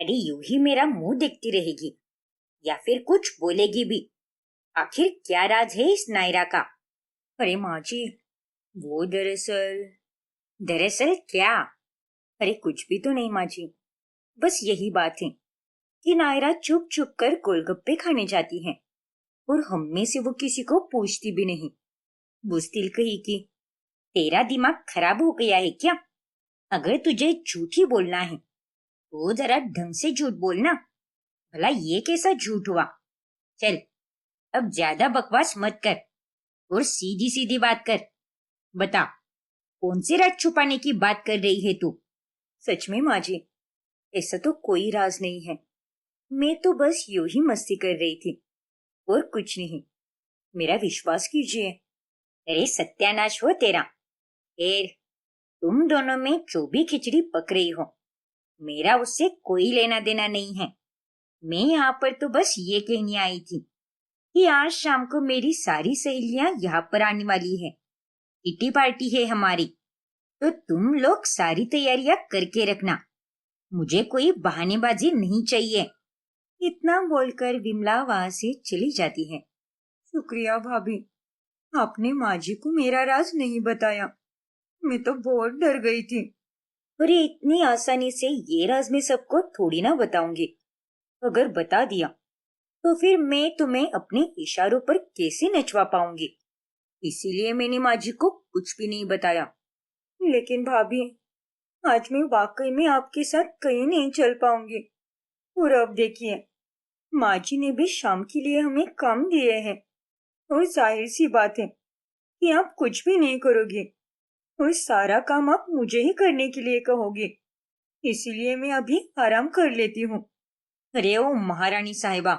अरे यूं ही मेरा मुंह देखती रहेगी या फिर कुछ बोलेगी भी? आखिर क्या राज है इस नायरा का? अरे माँ जी, वो दरअसल दरअसल क्या? अरे कुछ भी तो नहीं माँ जी, बस यही बात है कि नायरा चुप चुप कर गोलगप्पे खाने जाती है और हम में से वो किसी को पूछती भी नहीं। बुज़दिल कही कि तेरा दिमाग खराब हो गया है क्या? अगर तुझे झूठ ही बोलना है तो जरा ढंग से झूठ बोलना। भला ये कैसा झूठ हुआ? चल, अब ज्यादा बकवास मत कर और सीधी सीधी बात कर। बता, कौन सी राज छुपाने की बात कर रही है तू? सच में माँ जी, ऐसा तो कोई राज नहीं है। मैं तो बस यूं ही मस्ती कर रही थी और कुछ नहीं। मेरा विश्वास कीजिए। अरे सत्यानाश हो तेरा। खैर, तुम दोनों में जो भी खिचड़ी पक रही हो, मेरा उससे कोई लेना देना नहीं है। मैं यहाँ पर तो बस ये कहने आई थी कि आज शाम को मेरी सारी सहेलियां यहाँ पर आने वाली है। किटी पार्टी है हमारी, तो तुम लोग सारी तैयारियां करके रखना। मुझे कोई बहानेबाजी नहीं चाहिए। इतना बोलकर विमला वहां से चली जाती है। शुक्रिया भाभी, आपने माँ जी को मेरा राज नहीं बताया। मैं तो बहुत डर गई थी। अरे इतनी आसानी से ये राज मैं सबको थोड़ी ना बताऊंगी। अगर बता दिया तो फिर मैं तुम्हें अपने इशारों पर कैसे नचवा पाऊंगी? इसीलिए मैंने माँ जी को कुछ भी नहीं बताया। लेकिन भाभी, आज मैं वाकई में आपके साथ कहीं नहीं चल पाऊंगी। और अब देखिए, माँ जी ने भी शाम के लिए हमें काम दिए हैं और जाहिर सी बात है कि आप कुछ भी नहीं करोगे और सारा काम आप मुझे ही करने के लिए कहोगे। इसीलिए मैं अभी आराम कर लेती हूँ। अरे ओ महारानी साहिबा,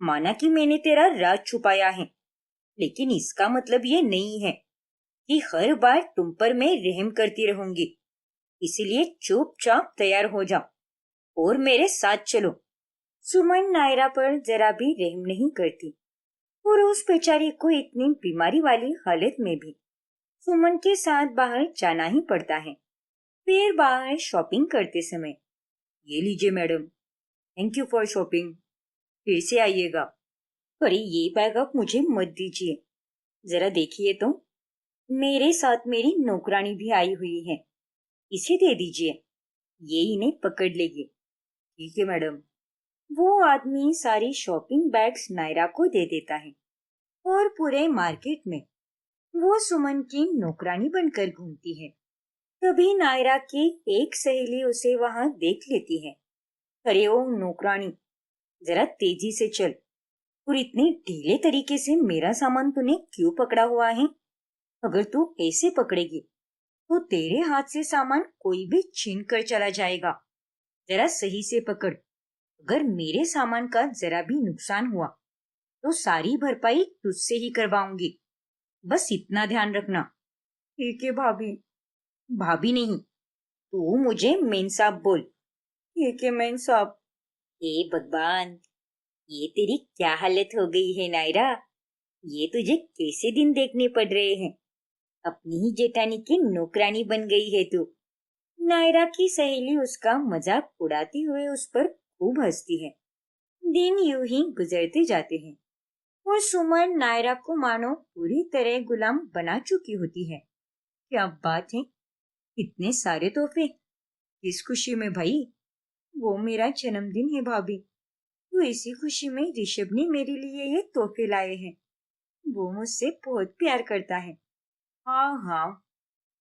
माना कि मैंने तेरा राज छुपाया है, लेकिन इसका मतलब ये नहीं है कि हर बार तुम पर मैं रहम करती रहूंगी। इसीलिए चुपचाप तैयार हो जाओ और मेरे साथ चलो। सुमन नायरा पर जरा भी रहम नहीं करती और उस बेचारी को इतनी बीमारी वाली हालत में भी सुमन के साथ बाहर जाना ही पड़ता है। फिर बाहर शॉपिंग करते समय, ये लीजिए madam, thank you for shopping, फिर से आइएगा। अरे ये बैग आप मुझे मत दीजिए, जरा देखिए तो, मेरे साथ मेरी नौकरानी भी आई हुई है, इसे दे दीजिए, ये इन्हें पकड़ लेगी। ठीक है मैडम। वो आदमी सारी शॉपिंग बैग्स नायरा को दे देता है और पूरे मार्केट में वो सुमन की नौकरानी बनकर घूमती है। तभी नायरा की एक सहेली उसे वहां देख लेती है। अरे ओ नौकरानी, जरा तेजी से चल, और इतने ढीले तरीके से मेरा सामान तूने क्यों पकड़ा हुआ है? अगर तू ऐसे पकड़ेगी तो तेरे हाथ से सामान कोई भी छीन कर चला जाएगा। जरा सही से पकड़। अगर मेरे सामान का जरा भी नुकसान हुआ तो सारी भरपाई तुझसे ही करवाऊंगी। बस इतना ध्यान रखना। ठीक है भाभी। भाभी नहीं, तू मुझे मेन साहब बोल। ठीक है मेन साहब। ए भगवान, ये तेरी क्या हालत हो गई है नायरा? ये तुझे कैसे दिन देखने पड़ रहे हैं? अपनी ही जेठानी की नौकरानी बन गई है तू। नायरा की सहेली उसका मजाक उड़ाते हुए उस पर खूब हंसती है। दिन यूं ही गुजरते जाते हैं और सुमन नायरा को मानो पूरी तरह गुलाम बना चुकी होती है। क्या बात है, इतने सारे तोहफे, किस खुशी में भाई? वो मेरा जन्मदिन है भाभी, तो इसी खुशी में ऋषभ ने मेरे लिए ये तोहफे लाए हैं। वो मुझसे बहुत प्यार करता है। हाँ हाँ,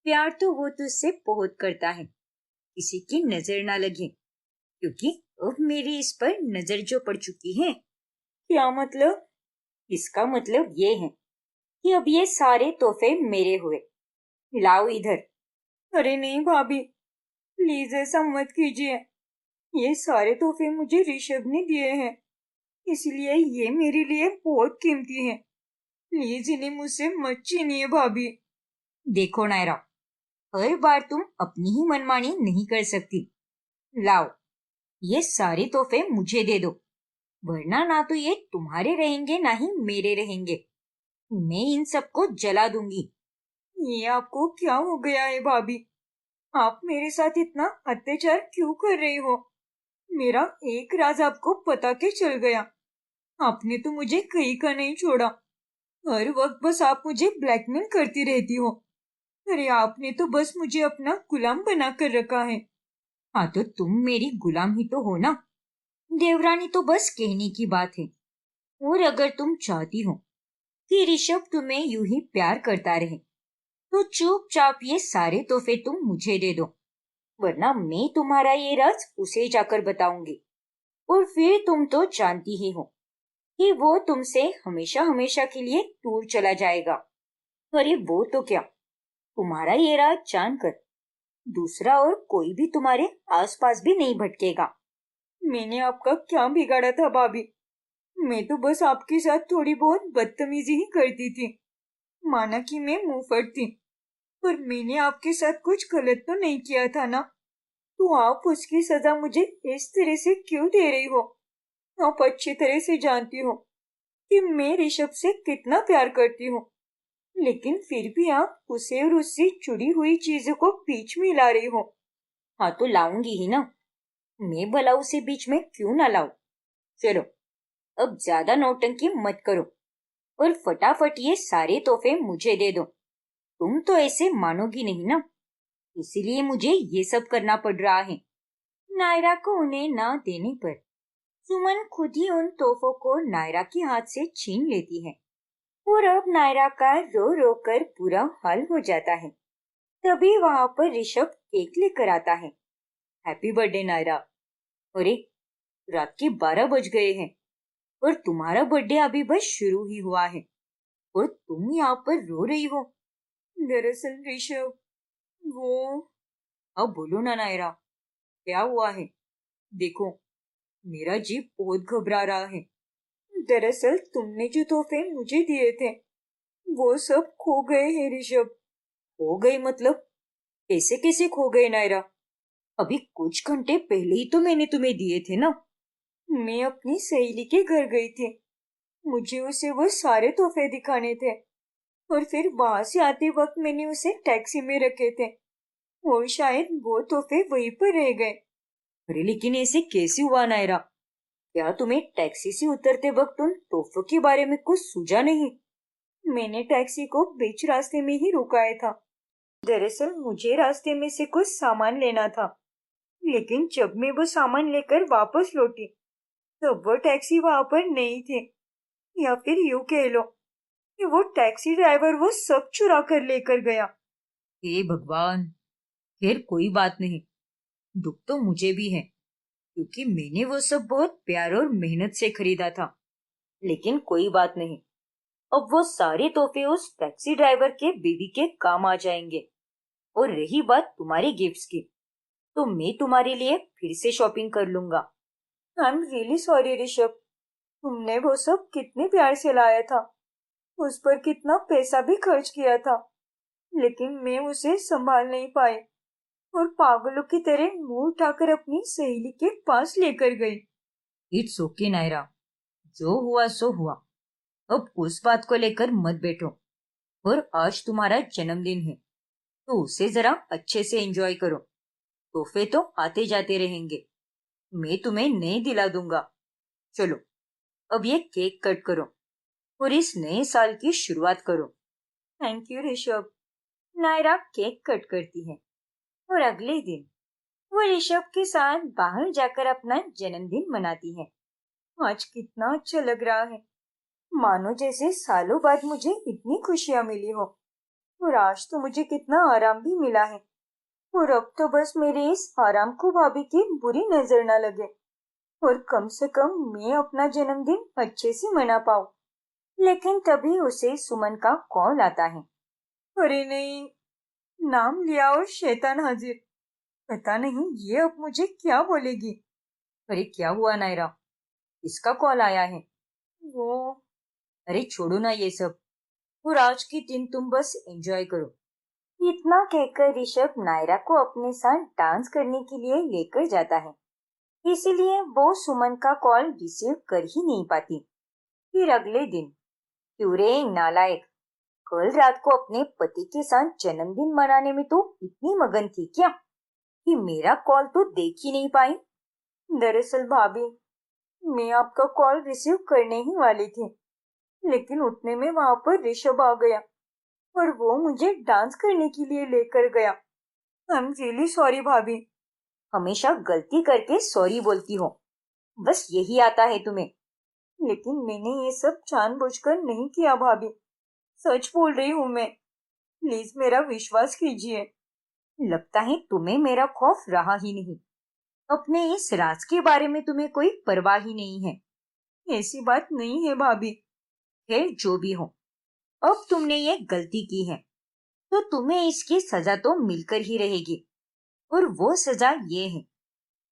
प्यार तो वो तुझसे बहुत करता है, किसी की नजर ना लगे, क्योंकि अब मेरी इस पर नजर जो पड़ चुकी है। क्या मतलब? इसका मतलब ये है कि अब ये सारे तोहफे मेरे हुए। लाओ इधर। अरे नहीं भाभी, प्लीज ऐसा मत कीजिए। ये सारे तोहफे मुझे ऋषभ ने दिए हैं, इसलिए ये मेरे लिए बहुत कीमती हैं। प्लीज इन्हें मुझसे मत छीनिए भाभी। देखो नायरा, हर बार तुम अपनी ही मनमानी नहीं कर सकती। लाओ, ये सारे तोहफे मुझे दे दो, वरना ना तो ये तुम्हारे रहेंगे ना ही मेरे रहेंगे। मैं इन सबको जला दूंगी। ये आपको क्या हो गया है भाभी? आप मेरे साथ इतना अत्याचार क्यों कर रही हो? मेरा एक राज आपको पता के चल गया। आपने तो मुझे कहीं का नहीं छोड़ा। हर वक्त बस आप मुझे ब्लैकमेल करती रहती हो। अरे आपने तो बस मुझे अपना गुलाम बना कर रखा है। हाँ तो तुम मेरी गुलाम ही तो हो ना। देवरानी तो बस कहने की बात है। और अगर तुम चाहती हो कि ऋषभ तुम्हें यूं ही प्यार करता रहे तो चुपचाप ये सारे तोहफे तुम मुझे दे दो, वरना मैं तुम्हारा ये राज उसे जाकर बताऊंगी। और फिर तुम तो जानती ही हो कि वो तुमसे हमेशा हमेशा के लिए दूर चला जाएगा। अरे वो तो क्या, तुम्हारा ये राज जानकर दूसरा और कोई भी तुम्हारे आसपास भी नहीं भटकेगा। मैंने आपका क्या बिगाड़ा था भाभी? मैं तो बस आपके साथ थोड़ी बहुत बदतमीजी ही करती थी। माना कि मैं मुंहफट थी, पर मैंने आपके साथ कुछ गलत तो नहीं किया था ना? तो आप उसकी सजा मुझे इस तरह से क्यों दे रही हो? आप अच्छी तरह से जानती हो कि मैं ऋषभ से कितना प्यार करती हूँ, लेकिन फिर भी आप उसे और उससे जुड़ी हुई चीजों को बीच में ला रही हो। हाँ तो लाऊंगी ही ना, मैं भला उसे बीच में क्यों ना लाऊं। चलो अब ज्यादा नौटंकी मत करो और फटाफट ये सारे तोहफे मुझे दे दो। तुम तो ऐसे मानोगी नहीं ना, इसीलिए मुझे ये सब करना पड़ रहा है। नायरा को उन्हें ना देने पर सुमन खुद ही उन तोहफों को नायरा के हाथ से छीन लेती है और अब नायरा का रो रो कर बुरा हाल हो जाता है। तभी वहां पर ऋषभ केक लेकर आता है। Happy birthday Naira. अरे रात के 12 बज गए हैं और तुम्हारा बर्थडे अभी बस शुरू ही हुआ है और तुम यहाँ पर रो रही हो। दरअसल ऋषभ, वो अब बोलो ना नायरा, क्या हुआ है? देखो मेरा जी बहुत घबरा रहा है। दरअसल तुमने जो तोहफे मुझे दिए थे वो सब खो गए हैं ऋषभ। खो गए मतलब? कैसे कैसे खो गए नायरा? अभी कुछ घंटे पहले ही तो मैंने तुम्हें दिए थे ना। मैं अपनी सहेली के घर गई थी। मुझे उसे वो सारे तोहफे दिखाने थे और फिर वहां से आते वक्त मैंने उसे टैक्सी में रखे थे और शायद वो तोहफे वहीं पर रह गए। अरे लेकिन ऐसे कैसे हुआ नायरा? क्या तुम्हें टैक्सी से उतरते वक्त उन तोहफों के बारे में कुछ सूझा नहीं? मैंने टैक्सी को बीच रास्ते में ही रुकाया था। दरअसल मुझे रास्ते में से कुछ सामान लेना था, लेकिन जब मैं वो सामान लेकर वापस लौटी तब वो टैक्सी वहां पर नहीं थी। या फिर यूं कह लो कि वो टैक्सी ड्राइवर वो सब चुरा कर लेकर गया। हे भगवान। खैर कोई बात नहीं, दुख तो मुझे भी है क्योंकि मैंने वो सब बहुत प्यार और मेहनत से खरीदा था। लेकिन कोई बात नहीं, अब वो सारे तोहफे उस टैक्सी ड्राइवर के बीवी के काम आ जाएंगे। और रही बात तुम्हारे गिफ्ट्स की, तो मैं तुम्हारे लिए फिर से शॉपिंग कर लूंगा। आई एम रियली सॉरी ऋषभ। तुमने वो सब कितने प्यार से लाया था, उस पर कितना पैसा भी खर्च किया था, लेकिन मैं उसे संभाल नहीं पाई और पागलों की तरह मुंह उठाकर अपनी सहेली के पास लेकर गई। इट्स ओके नायरा, जो हुआ सो हुआ। अब उस बात को लेकर मत बैठो। और आज तुम्हारा जन्मदिन है तो उसे जरा अच्छे से एंजॉय करो। तोहफे तो आते जाते रहेंगे, मैं तुम्हें नए दिला दूंगा। चलो अब ये केक कट करो और इस नए साल की शुरुआत करो। Thank you Rishabh. Naira cake cut करती है और अगले दिन वो ऋषभ के साथ बाहर जाकर अपना जन्मदिन मनाती है। आज कितना अच्छा लग रहा है, मानो जैसे सालों बाद मुझे इतनी खुशियां मिली हो। और आज तो मुझे कितना आराम भी मिला है। और अब तो बस मेरे इस आराम को भाभी की बुरी नजर न लगे और कम से कम मैं अपना जन्मदिन अच्छे से मना पाऊं। लेकिन तभी उसे सुमन का कॉल आता है। अरे नहीं, नाम लिया और शैतान हाजिर। पता नहीं ये अब मुझे क्या बोलेगी। अरे क्या हुआ नायरा, इसका कॉल आया है? वो अरे छोड़ो ना ये सब, और आज की दिन तुम बस एंजॉय करो। इतना कहकर ऋषभ नायरा को अपने साथ डांस करने के लिए लेकर जाता है। इसीलिए वो सुमन का कॉल रिसीव कर ही नहीं पाती। फिर अगले दिन, क्यों रे नालायक, कल रात को अपने पति के साथ जन्मदिन मनाने में तो इतनी मगन थी क्या कि मेरा कॉल तो देख ही नहीं पाई? दरअसल भाभी, मैं आपका कॉल रिसीव करने ही वाली थी, लेकिन उतने में वहां पर ऋषभ आ गया और वो मुझे डांस करने के लिए लेकर गया। आई एम रियली सॉरी भाभी। हमेशा गलती करके सॉरी बोलती हो, बस यही आता है तुम्हें। लेकिन मैंने ये सब जानबूझकर नहीं किया भाभी, सच बोल रही हूँ मैं। प्लीज मेरा विश्वास कीजिए। लगता है तुम्हें मेरा खौफ रहा ही नहीं। अपने इस राज के बारे में तुम्हें कोई परवाह ही नहीं है। ऐसी बात नहीं है भाभी। खैर जो भी हो, अब तुमने ये गलती की है तो तुम्हें इसकी सजा तो मिलकर ही रहेगी। और वो सजा ये है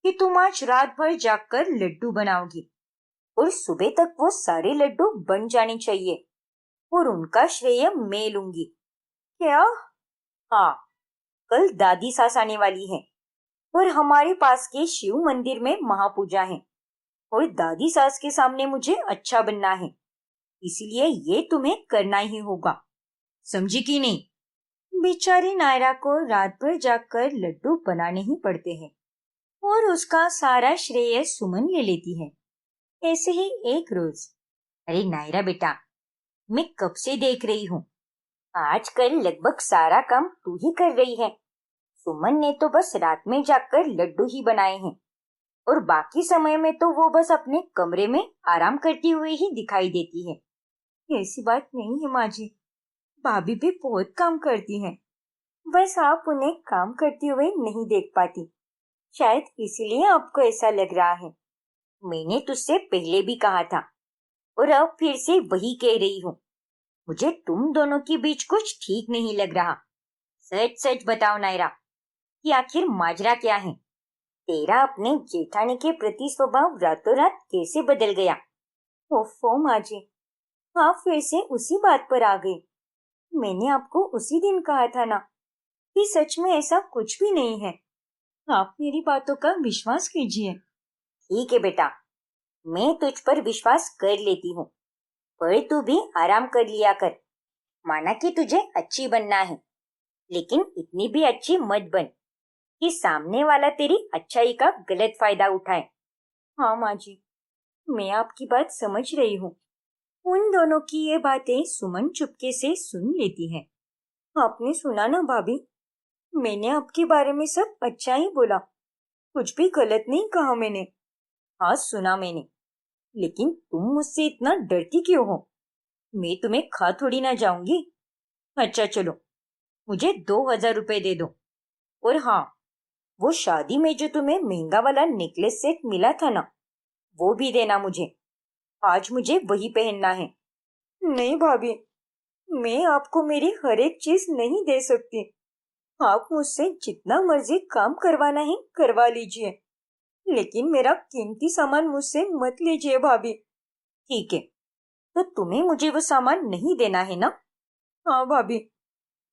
कि तुम आज रात भर जागकर लड्डू बनाओगी और सुबह तक वो सारे लड्डू बन जाने चाहिए और उनका श्रेय मैं लूंगी। क्या? हाँ, कल दादी सास आने वाली है और हमारे पास के शिव मंदिर में महापूजा है और दादी सास के सामने मुझे अच्छा बनना है, इसलिए ये तुम्हें करना ही होगा। समझी कि नहीं? बेचारी नायरा को रात भर जागकर लड्डू बनाने ही पड़ते हैं और उसका सारा श्रेय सुमन ले लेती है। ऐसे ही एक रोज, अरे नायरा बेटा, मैं कब से देख रही हूँ, आजकल लगभग सारा काम तू ही कर रही है। सुमन ने तो बस रात में जागकर लड्डू ही बनाए हैं और बाकी समय में तो वो बस अपने कमरे में आराम करती हुई ही दिखाई देती है। ऐसी बात नहीं है माँ जी, भाभी भी बहुत काम करती हैं, बस आप उन्हें काम करते हुए नहीं देख पाती, शायद इसीलिए आपको ऐसा लग रहा है। मैंने तुझसे पहले भी कहा था और अब फिर से वही कह रही हूँ, मुझे तुम दोनों के बीच कुछ ठीक नहीं लग रहा। सच सच बताओ नायरा कि आखिर माजरा क्या है? तेरा अपने जेठानी के प्रति स्वभाव रातों रात कैसे बदल गया? ओफो माँ जी, आप फिर से उसी बात पर आ गई। मैंने आपको उसी दिन कहा था ना कि सच में ऐसा कुछ भी नहीं है। आप मेरी बातों का विश्वास कीजिए। ठीक है बेटा, मैं तुझ पर विश्वास कर लेती हूँ, पर तू भी आराम कर लिया कर। माना कि तुझे अच्छी बनना है, लेकिन इतनी भी अच्छी मत बन कि सामने वाला तेरी अच्छाई का गलत फायदा उठाए। हाँ माँ जी, मैं आपकी बात समझ रही हूँ। उन दोनों की ये बातें सुमन चुपके से सुन लेती है। आपने सुना ना भाभी, मैंने आपके बारे में सब अच्छा ही बोला, कुछ भी गलत नहीं कहा मैंने। हाँ सुना मैंने, लेकिन तुम मुझसे इतना डरती क्यों हो? मैं तुम्हें खा थोड़ी ना जाऊंगी। अच्छा चलो, मुझे 2,000 रुपए दे दो। और हाँ, वो शादी में जो तुम्हें महंगा वाला नेकलेस सेट मिला था ना, वो भी देना मुझे। आज मुझे वही पहनना है। नहीं भाभी, मैं आपको मेरी हर एक चीज नहीं दे सकती। आप मुझसे जितना मर्जी काम करवाना है करवा लीजिए, लेकिन मेरा कीमती सामान मुझसे मत लीजिए भाभी। ठीक है, तो तुम्हें मुझे वो सामान नहीं देना है ना? हाँ भाभी,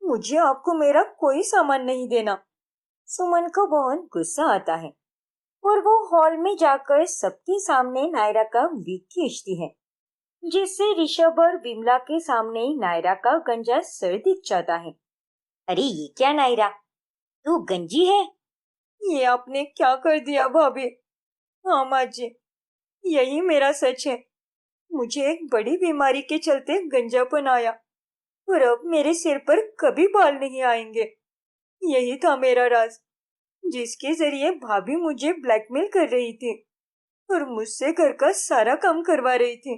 मुझे आपको मेरा कोई सामान नहीं देना। सुमन को बहुत गुस्सा आता है और वो हॉल में जाकर सबके सामने नायरा का विग खींचती है, जिससे ऋषभ और विमला के सामने नायरा का गंजा सर दिख जाता है। अरे ये क्या नायरा, तू गंजी है? ये आपने क्या कर दिया भाभी? हाँ माँ जी, यही मेरा सच है। मुझे एक बड़ी बीमारी के चलते गंजापन आया और अब मेरे सिर पर कभी बाल नहीं आएंगे। यही था मेरा राज, जिसके जरिए भाभी मुझे ब्लैकमेल कर रही थी और मुझसे घर का सारा काम करवा रही थी।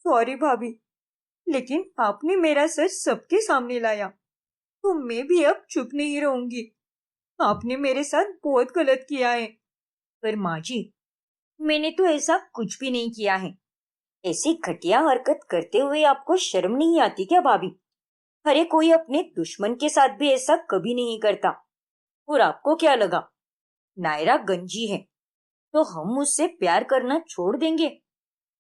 सॉरी भाभी, लेकिन आपने मेरा सच सबके सामने लाया, तो मैं भी अब चुप नहीं रहूंगी। आपने मेरे साथ बहुत गलत किया है। पर माँ जी, मैंने तो ऐसा कुछ भी नहीं किया है। ऐसी घटिया हरकत करते हुए आपको शर्म नहीं आती क्या भाभी? अरे कोई अपने दुश्मन के साथ भी ऐसा कभी नहीं करता। और आपको क्या लगा, नायरा गंजी है तो हम उससे प्यार करना छोड़ देंगे?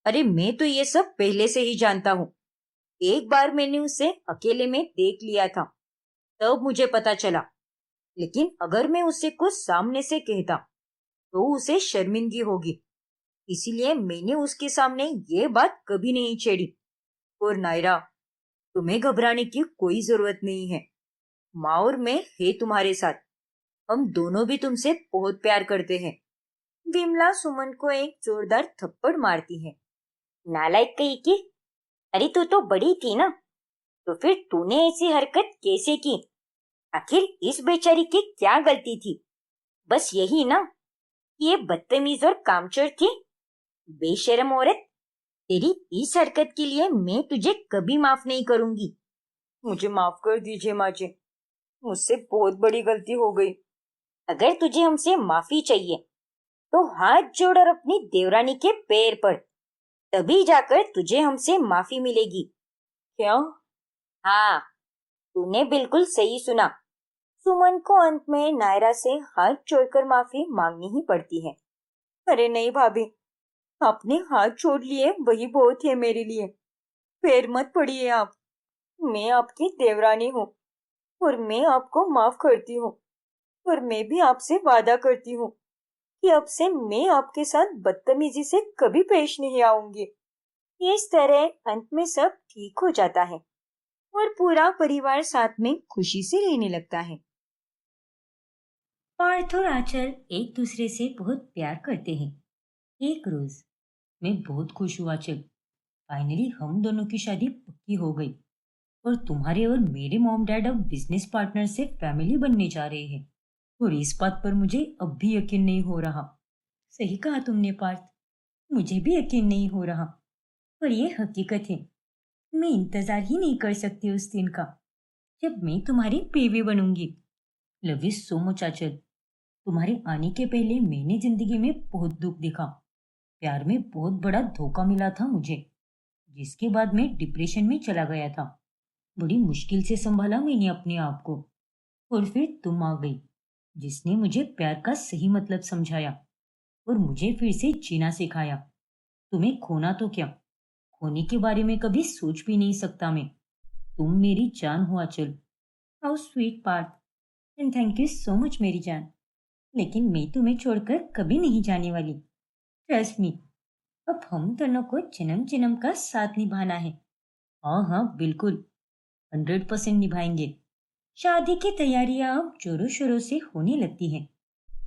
अरे मैं तो ये सब पहले से ही जानता हूँ। एक बार मैंने उसे अकेले में देख लिया था, तब मुझे पता चला। लेकिन अगर मैं उसे कुछ सामने से कहता तो उसे शर्मिंदगी होगी, इसीलिए मैंने उसके सामने ये बात कभी नहीं छेड़ी। और नायरा, तुम्हें घबराने की कोई जरूरत नहीं है। माँ और मैं है तुम्हारे साथ। हम दोनों भी तुमसे बहुत प्यार करते हैं। विमला सुमन को एक जोरदार थप्पड़ मारती है। नालायक कहीं की, अरे तू तो बड़ी थी ना, तो फिर तूने ऐसी हरकत कैसे की? आखिर इस बेचारी की क्या गलती थी? बस यही ना, ये बदतमीज और कामचोर थी। बेशरम औरत, तेरी इस हरकत के लिए मैं तुझे कभी माफ नहीं करूंगी। मुझे माफ कर दीजिए माँ जी, मुझसे बहुत बड़ी गलती हो गई। अगर तुझे हमसे माफी चाहिए तो हाथ जोड़ और अपनी देवरानी के पैर पड़, तभी जाकर तुझे हमसे माफी मिलेगी। क्या? हाँ, तूने बिल्कुल सही सुना। सुमन को अंत में नायरा से हाथ जोड़कर माफी मांगनी ही पड़ती है। अरे नहीं भाभी, आपने हाथ छोड़ लिए वही बहुत है मेरे लिए। पैर मत पड़िए आप। मैं आपकी देवरानी हूँ और मैं आपको माफ करती हूँ। और मैं भी आपसे वादा करती हूँ कि अब से मैं आपके साथ बदतमीजी से कभी पेश नहीं आऊंगी। इस तरह अंत में सब ठीक हो जाता है और पूरा परिवार साथ में खुशी से रहने लगता है। पार्थ और आंचल एक दूसरे से बहुत प्यार करते हैं। एक रोज मैं बहुत खुश हुआ आंचल, फाइनली हम दोनों की शादी पक्की हो गई और तुम्हारे और मेरे मॉम डैड अब बिजनेस पार्टनर से फैमिली बनने जा रहे हैं। और इस बात पर मुझे अब भी यकीन नहीं हो रहा। सही कहा तुमने पार्थ, मुझे भी यकीन नहीं हो रहा, पर यह हकीकत है। मैं इंतजार ही नहीं कर सकती उस दिन का जब मैं तुम्हारी बीवी बनूंगी। लव यू सो मच आंचल। तुम्हारे आने के पहले मैंने जिंदगी में बहुत दुख देखा। प्यार में बहुत बड़ा धोखा मिला था मुझे, जिसके बाद मैं डिप्रेशन में चला गया था। बड़ी मुश्किल से संभाला मैंने अपने आप को, और फिर तुम आ गई, जिसने मुझे प्यार का सही मतलब समझाया और मुझे फिर से जीना सिखाया। तुम्हें खोना तो क्या, खोने के बारे में कभी सोच भी नहीं सकता मैं। तुम मेरी जान हो Aanchal. How sweet Parth, and thank you so much मेरी जान। लेकिन मैं तुम्हें छोड़कर कभी नहीं जाने वाली। ट्रस्ट मी, अब हम दोनों को जन्म जन्म का साथ निभाना है। हाँ हाँ बिल्कुल, 100% निभाएंगे। शादी की तैयारियां अब जोरों शोरों से होने लगती हैं।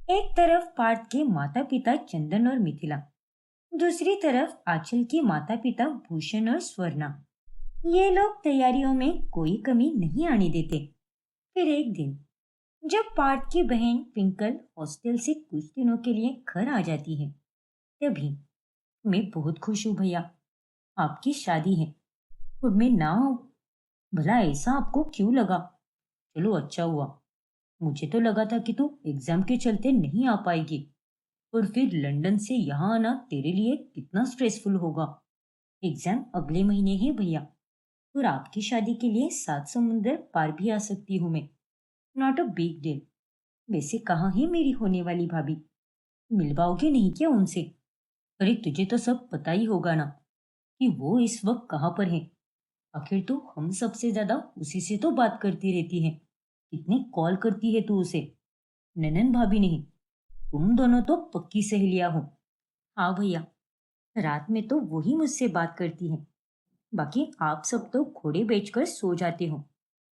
एक तरफ पार्थ के माता पिता चंदन और मिथिला, दूसरी तरफ आंचल के माता पिता भूषण और स्वर्णा। ये लोग तैयारियों में कोई कमी नहीं आने देते। फिर एक दिन जब पार्थ की बहन ट्विंकल हॉस्टल से कुछ दिनों के लिए घर आ जाती है, तभी मैं बहुत खुश हूँ भैया, आपकी शादी है और मैं ना आऊं। भला ऐसा आपको क्यों लगा? चलो अच्छा हुआ, मुझे तो लगा था कि तू एग्जाम के चलते नहीं आ पाएगी, और फिर लंदन से यहाँ आना तेरे लिए कितना स्ट्रेसफुल होगा। एग्जाम अगले महीने है भैया, और आपकी शादी के लिए 7 समुंदर पार भी आ सकती हूँ मैं। Not a big deal. वैसे कहाँ है मेरी होने वाली भाभी, मिलवाओगे नहीं क्या उनसे? अरे तुझे तो सब पता ही होगा ना कि वो इस वक्त कहाँ पर है। आखिर तो हम सबसे ज्यादा उसी से तो बात करती रहती है। कितनी कॉल करती है तू उसे? ननन भाभी नहीं, तुम दोनों तो पक्की सहेलियां हो। हाँ भैया, रात में तो वही मुझसे बात करती है, बाकी आप सब तो घोड़े बेचकर सो जाते हो,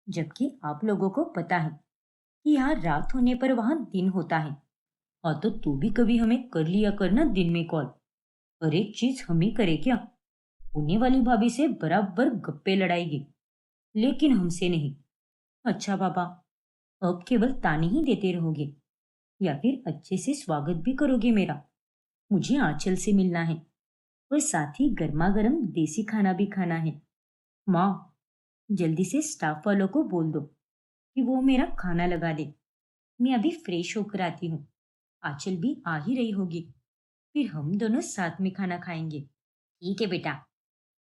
जबकि आप लोगों को पता है कि यहाँ रात होने पर वहां दिन होता है। हाँ तो तू भी कभी हमें कर लिया करना दिन में कॉल। और एक चीज हम ही करे क्या, होने वाली भाभी से बराबर गप्पे लड़ाएगी, लेकिन हमसे नहीं। अच्छा बाबा, अब केवल ताने ही देते रहोगे या फिर अच्छे से स्वागत भी करोगे मेरा? मुझे आंचल से मिलना है और साथ ही गर्मा गर्म देसी खाना भी खाना है। माँ, जल्दी से स्टाफ वालों को बोल दो कि वो मेरा खाना लगा दे। मैं अभी फ्रेश होकर आती हूँ। आंचल भी आ ही रही होगी, फिर हम दोनों साथ में खाना खाएंगे। ठीक है बेटा,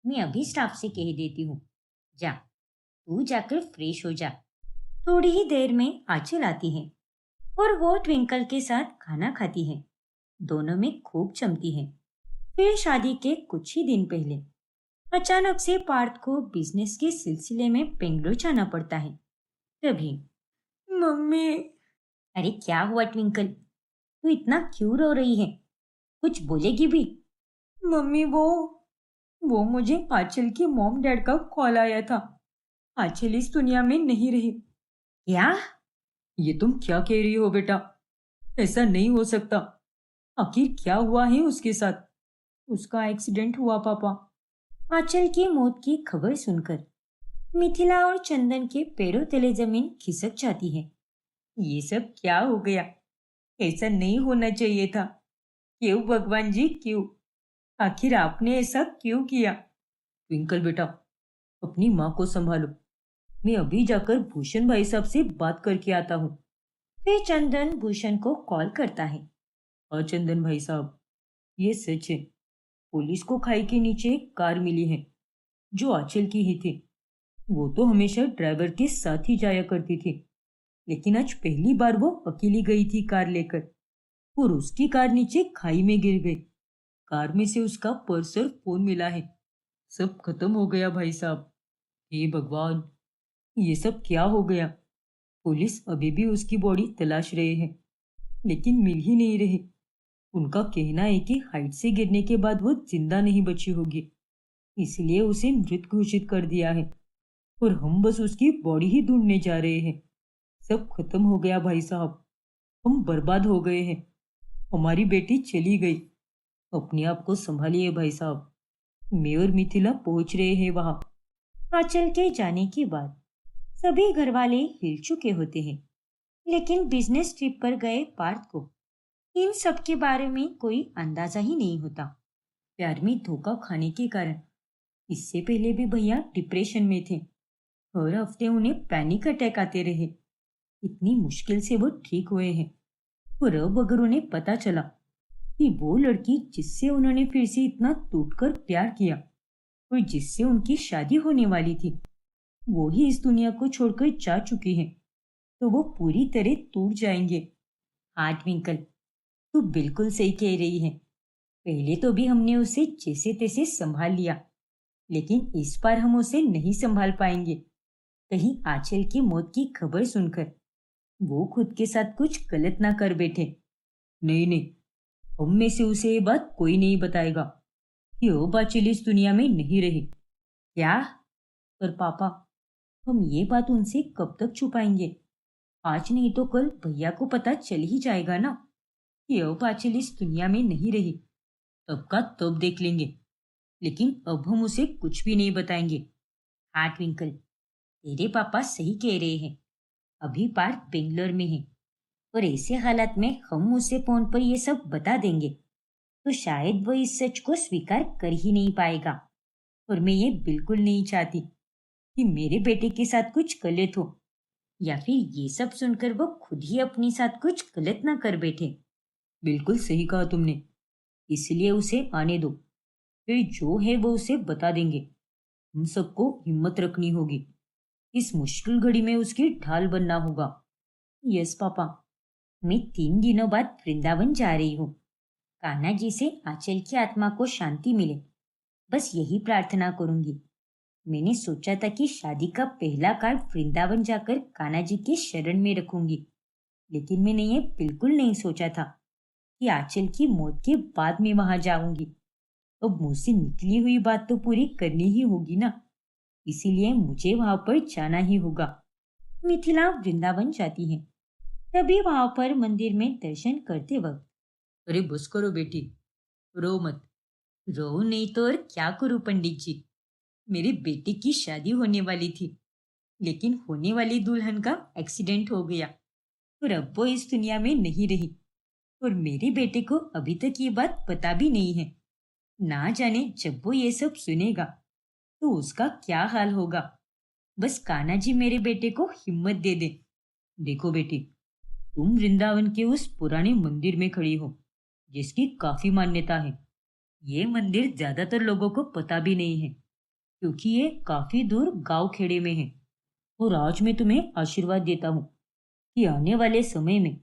मैं अभी स्टाफ से कह देती हूँ। जा, तू जाकर फ्रेश हो जा। थोड़ी ही देर में आंचल आती है और वो ट्विंकल के साथ खाना खाती है। दोनों में खूब जमती है। फिर शादी के कुछ ही दिन पहले अचानक से पार्थ को बिजनेस के सिलसिले में बेंगलोर जाना पड़ता है। तभी मम्मी। अरे क्या हुआ ट्विंकल, तू इतना क्यों रो रही है? कुछ बोलेगी भी? मम्मी, वो मुझे आंचल की मॉम डैड का कॉल आया था। आंचल इस दुनिया में नहीं रही। क्या? ये तुम क्या कह रही हो बेटा? ऐसा नहीं हो सकता। आखिर क्या हुआ है उसके साथ? उसका एक्सीडेंट हुआ पापा। आंचल की मौत की खबर सुनकर मिथिला और चंदन के पैरों तले जमीन खिसक जाती है। ये सब क्या हो गया? ऐसा नहीं होना चाहिए था। क्यों भगवान जी, क्यों? आखिर आपने ऐसा क्यों किया? ट्विंकल बेटा, अपनी माँ को संभालो। मैं अभी जाकर भूषण भाई साहब से बात करके आता हूँ। फिर चंदन भूषण को कॉल करता है। हाँ चंदन भाई साहब, ये सच है। पुलिस को खाई के नीचे एक कार मिली है जो आंचल की ही थी। वो तो हमेशा ड्राइवर के साथ ही जाया करती थी, लेकिन आज पहली बार वो अकेली गई थी कार लेकर, और उसकी कार नीचे खाई में गिर गई। कार में से उसका पर्स और फोन मिला है। सब खत्म हो गया भाई साहब। हे भगवान, ये सब क्या हो गया? पुलिस अभी भी उसकी बॉडी तलाश रहे हैं, लेकिन मिल ही नहीं रही। उनका कहना है कि हाइट से गिरने के बाद वो जिंदा नहीं बची होगी, इसलिए उसे मृत घोषित कर दिया है, और हम बस उसकी बॉडी ही ढूंढने जा रहे हैं। सब खत्म हो गया भाई साहब। हम बर्बाद हो गए हैं। हमारी बेटी चली गई। अपने आप को संभालिए भाई साहब। मैं और मिथिला पहुंच रहे हैं वहां। आंचल के जाने के बाद सभी घर वाले हिल चुके होते हैं, लेकिन बिजनेस ट्रिप पर गए पार्थ को इन सब के बारे में कोई अंदाजा ही नहीं होता। प्यार में धोखा खाने के कारण इससे पहले भी भैया डिप्रेशन में थे। हर हफ्ते उन्हें पैनिक अटैक आते रहे। इतनी मुश्किल से वो ठीक हुए हैं, और अब अगर उन्हें पता चला कि वो लड़की जिससे उन्होंने फिर से इतना टूटकर प्यार किया और जिससे उनकी शादी होने वाली थी, वो ही इस दुनिया को छोड़कर जा चुकी है, तो वो पूरी तरह टूट जाएंगे। हाँ ट्विंकल, तू बिल्कुल सही कह रही है। पहले तो भी हमने उसे जैसे तैसे संभाल लिया, लेकिन इस बार हम उसे नहीं संभाल पाएंगे। कहीं आंचल की मौत की खबर सुनकर वो खुद के साथ कुछ गलत ना कर बैठे। नहीं नहीं, हम में से उसे ये बात कोई नहीं बताएगा कि वो बाचिल इस दुनिया में नहीं रही। क्या? पर पापा, हम ये बात उनसे कब तक छुपाएंगे? आज नहीं तो कल भैया को पता चल ही जाएगा ना कि अब बाचिल इस दुनिया में नहीं रही। तब का तब देख लेंगे, लेकिन अब हम उसे कुछ भी नहीं बताएंगे। हाँ ट्विंकल, तेरे पापा सही कह रहे हैं। अभी पार्थ बेंगलोर में है, और ऐसे हालात में हम उसे फोन पर ये सब बता देंगे तो शायद वो इस सच को स्वीकार कर ही नहीं पाएगा। और मैं ये बिल्कुल नहीं चाहती कि मेरे बेटे के साथ कुछ गलत हो, या फिर ये सब सुनकर वो खुद ही अपने साथ कुछ गलत ना कर बैठे। बिल्कुल सही कहा तुमने। इसलिए उसे आने दो, फिर जो है वो उसे बता देंगे। हम सबको हिम्मत रखनी होगी। इस मुश्किल घड़ी में उसकी ढाल बनना होगा। यस पापा, मैं 3 दिनों बाद वृंदावन जा रही हूँ। कान्हा जी से आंचल की आत्मा को शांति मिले, बस यही प्रार्थना करूंगी। मैंने सोचा था कि शादी का पहला कार्ड वृंदावन जाकर कान्हा जी के शरण में रखूंगी, लेकिन मैंने ये बिल्कुल नहीं सोचा था कि आंचल की मौत के बाद मैं वहां जाऊंगी। अब मुझसे निकली हुई बात तो पूरी करनी ही होगी ना, इसीलिए मुझे वहां पर जाना ही होगा। मिथिला वृंदावन जाती है। तभी वहां पर मंदिर में दर्शन करते वक्त, अरे बस करो बेटी, रो मत। रो नहीं तो और क्या करूं पंडित जी। मेरे बेटे की शादी होने वाली थी, लेकिन होने वाली दुल्हन का एक्सीडेंट हो गया, और अब वो इस दुनिया में नहीं रही। और मेरे बेटे को अभी तक ये बात पता भी नहीं है। ना जाने जब वो ये सब सुनेगा तो उसका क्या हाल होगा। बस कान्हा जी मेरे बेटे को हिम्मत दे दे। देखो बेटी, तुम वृंदावन के उस पुराने मंदिर में खड़ी हो जिसकी काफी मान्यता है। ये मंदिर ज्यादातर लोगों को पता भी नहीं है, क्योंकि ये काफी दूर गांव खेड़े में है। और आज मैं तुम्हें आशीर्वाद देता हूँ कि आने वाले समय में